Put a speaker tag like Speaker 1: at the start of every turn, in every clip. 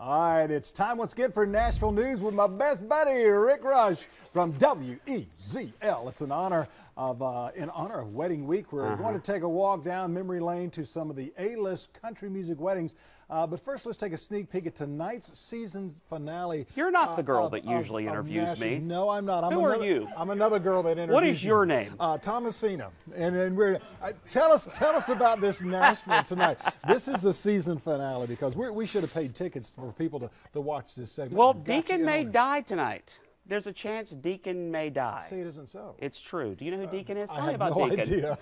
Speaker 1: All right, it's time once again for Nashville News with my best buddy, Rick Rush from WEZL. It's in honor of Wedding Week. We're going to take a walk down memory lane to some of the A-list country music weddings. But first, let's take a sneak peek at tonight's season finale.
Speaker 2: You're not the girl that usually interviews me.
Speaker 1: No, I'm not.
Speaker 2: Who are you?
Speaker 1: I'm another girl that interviews.
Speaker 2: What is your name?
Speaker 1: Thomasina. And we're tell us about this Nashville tonight. This is the season finale because we should have paid tickets for people to watch this segment.
Speaker 2: Well, Deacon may die tonight. There's a chance Deacon may die.
Speaker 1: Say it isn't so.
Speaker 2: It's true. Do you know who Deacon is? Tell
Speaker 1: I
Speaker 2: me
Speaker 1: have
Speaker 2: about
Speaker 1: no
Speaker 2: Deacon.
Speaker 1: idea.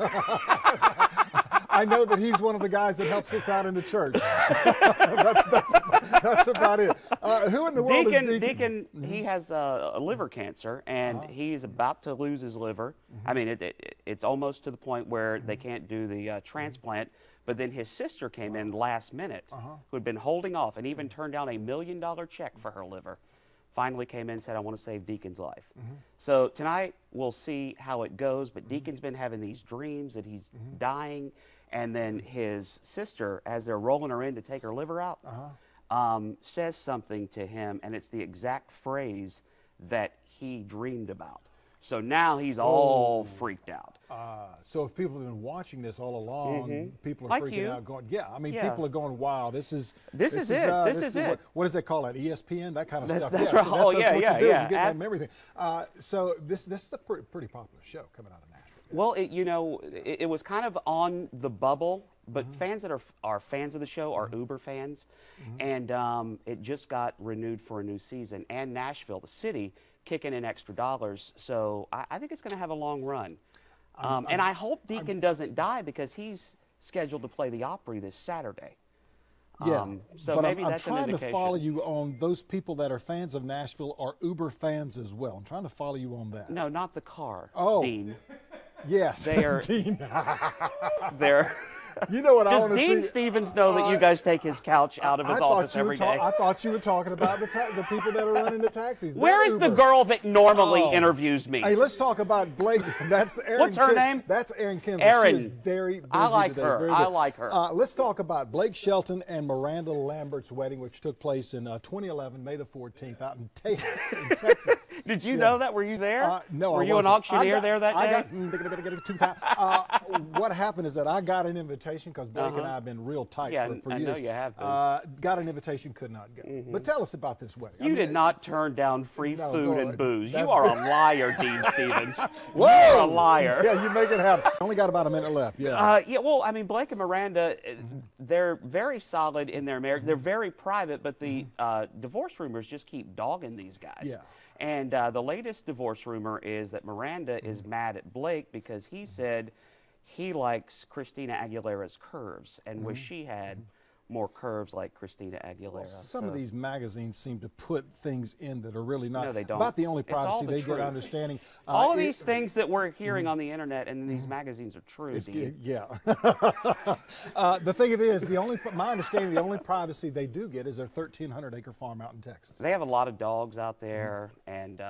Speaker 1: I know that he's one of the guys that helps us out in the church. That's about it. Who in the world is Deacon?
Speaker 2: Deacon, he has a liver cancer, and he's about to lose his liver. I mean, it's almost to the point where they can't do the transplant. But then his sister came in last minute, who had been holding off and even turned down $1 million check for her liver. Finally came in and said, I want to save Deacon's life. So tonight we'll see how it goes, but Deacon's been having these dreams that he's dying, and then his sister, as they're rolling her in to take her liver out, says something to him, and it's the exact phrase that he dreamed about. So now he's all freaked out.
Speaker 1: So if people have been watching this all along, people are
Speaker 2: Like
Speaker 1: freaking
Speaker 2: you.
Speaker 1: out, going, I mean, people are going, wow, this is
Speaker 2: it.
Speaker 1: What does they call it? ESPN, that kind of stuff.
Speaker 2: That's
Speaker 1: yeah,
Speaker 2: right.
Speaker 1: so that's what you do. You get that and everything. So this is a pretty popular show coming out of Nashville.
Speaker 2: Well, it was kind of on the bubble, but fans that are fans of the show are Uber fans, and it just got renewed for a new season. And Nashville, the city, kicking in extra dollars, so I think it's going to have a long run. And I hope Deacon doesn't die because he's scheduled to play the Opry this Saturday. So
Speaker 1: but
Speaker 2: maybe
Speaker 1: I'm
Speaker 2: that's an
Speaker 1: trying to
Speaker 2: indication.
Speaker 1: follow you on those people that are fans of Nashville are Uber fans as well. I'm trying to follow you on that.
Speaker 2: No, not the car, Dean.
Speaker 1: Yes,
Speaker 2: They are,
Speaker 1: Dean.
Speaker 2: they're
Speaker 1: You know what I want
Speaker 2: Does
Speaker 1: to
Speaker 2: Dean
Speaker 1: see?
Speaker 2: Stevens know that you guys take his couch out of his office every day?
Speaker 1: I thought you were talking about the people that are running the taxis.
Speaker 2: Where is the girl that normally interviews me?
Speaker 1: Hey, let's talk about Blake. That's Erin.
Speaker 2: What's her name?
Speaker 1: That's Erin Kinsler.
Speaker 2: Erin.
Speaker 1: She is very busy
Speaker 2: I like
Speaker 1: today.
Speaker 2: her.
Speaker 1: Very
Speaker 2: I
Speaker 1: good.
Speaker 2: like her.
Speaker 1: Let's talk about Blake Shelton and Miranda Lambert's wedding, which took place in 2011, May the 14th, out in Texas.
Speaker 2: Did you know that? Were you there?
Speaker 1: No,
Speaker 2: Were
Speaker 1: I
Speaker 2: you an
Speaker 1: wasn't.
Speaker 2: auctioneer there that day?
Speaker 1: What happened is that I got an invitation because Blake and I have been real tight for
Speaker 2: I
Speaker 1: years.
Speaker 2: know you have been.
Speaker 1: Got an invitation, could not go. But tell us about this wedding.
Speaker 2: You did not turn down free food and booze. You
Speaker 1: That's
Speaker 2: are a liar, Dean Stevens.
Speaker 1: Whoa!
Speaker 2: You're a liar.
Speaker 1: Yeah, you make it happen. Only got about a minute left. Yeah.
Speaker 2: Well, I mean, Blake and Miranda, they're very solid in their marriage. They're very private, but the divorce rumors just keep dogging these guys.
Speaker 1: Yeah.
Speaker 2: And the latest divorce rumor is that Miranda is mad at Blake because he said he likes Christina Aguilera's curves and wish she had more curves like Christina Aguilera.
Speaker 1: Well, some of these magazines seem to put things in that are really not.
Speaker 2: No, they don't.
Speaker 1: About the only
Speaker 2: It's all
Speaker 1: privacy
Speaker 2: the
Speaker 1: they get
Speaker 2: truth.
Speaker 1: understanding.
Speaker 2: All of these things that we're hearing on the internet and in these magazines are true, Dean.
Speaker 1: Yeah. The thing of it is, my understanding, the only privacy they do get is their 1,300-acre farm out in Texas.
Speaker 2: They have a lot of dogs out there, and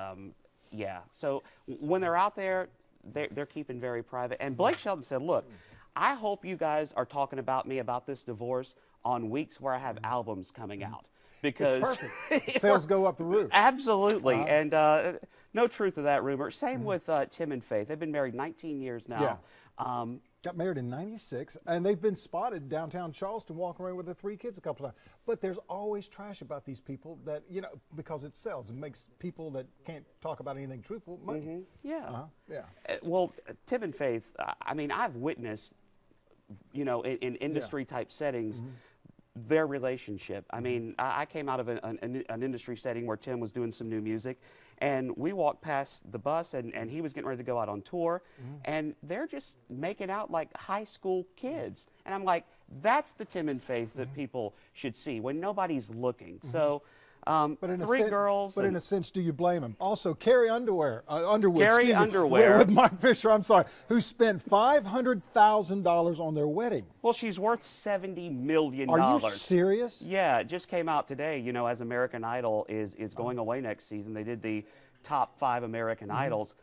Speaker 2: yeah. So when they're out there, they're keeping very private. And Blake Shelton said, look, I hope you guys are talking about me about this divorce on weeks where I have albums coming out. Because
Speaker 1: it's perfect. Sales go up the roof.
Speaker 2: Absolutely. And no truth to that rumor. Same with Tim and Faith. They've been married 19 years now.
Speaker 1: Yeah. Got married in '96, and they've been spotted downtown Charleston walking around with their 3 kids a couple of times. But there's always trash about these people that, because it sells. It makes people that can't talk about anything truthful money.
Speaker 2: Yeah.
Speaker 1: Yeah.
Speaker 2: Well, Tim and Faith, I mean, I've witnessed, in industry-type settings, their relationship. I mean, I came out of an industry setting where Tim was doing some new music, and we walked past the bus, and he was getting ready to go out on tour, and they're just making out like high school kids. And I'm like, that's the Tim and Faith that people should see when nobody's looking. So, girls.
Speaker 1: But in a sense, do you blame him? Also, Carrie Underwood, with Mike Fisher, I'm sorry, who spent $500,000 on their wedding.
Speaker 2: Well, she's worth $70 million.
Speaker 1: Are you serious?
Speaker 2: Yeah, it just came out today, as American Idol is going away next season. They did the top 5 American Idols.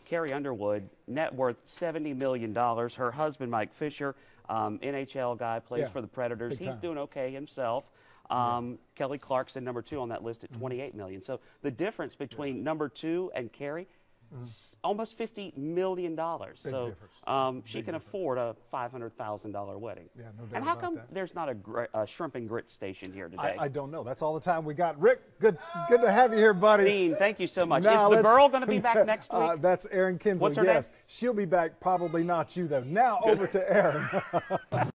Speaker 2: Carrie Underwood, net worth $70 million. Her husband, Mike Fisher, NHL guy, plays for the Predators. He's doing okay himself. Kelly Clarkson, number 2 on that list at $28 million. So the difference between number 2 and Carrie, almost $50 million. So she can afford a $500,000 wedding.
Speaker 1: Yeah, no doubt
Speaker 2: and how
Speaker 1: about
Speaker 2: come
Speaker 1: that.
Speaker 2: there's not a shrimp and grit station here today?
Speaker 1: I don't know. That's all the time we got. Rick, good to have you here, buddy.
Speaker 2: Dean, thank you so much.
Speaker 1: Now
Speaker 2: Is the girl going to be back next week?
Speaker 1: That's Erin Kinsley.
Speaker 2: What's her
Speaker 1: yes,
Speaker 2: name?
Speaker 1: she'll be back. Probably not you though. Now over to Erin.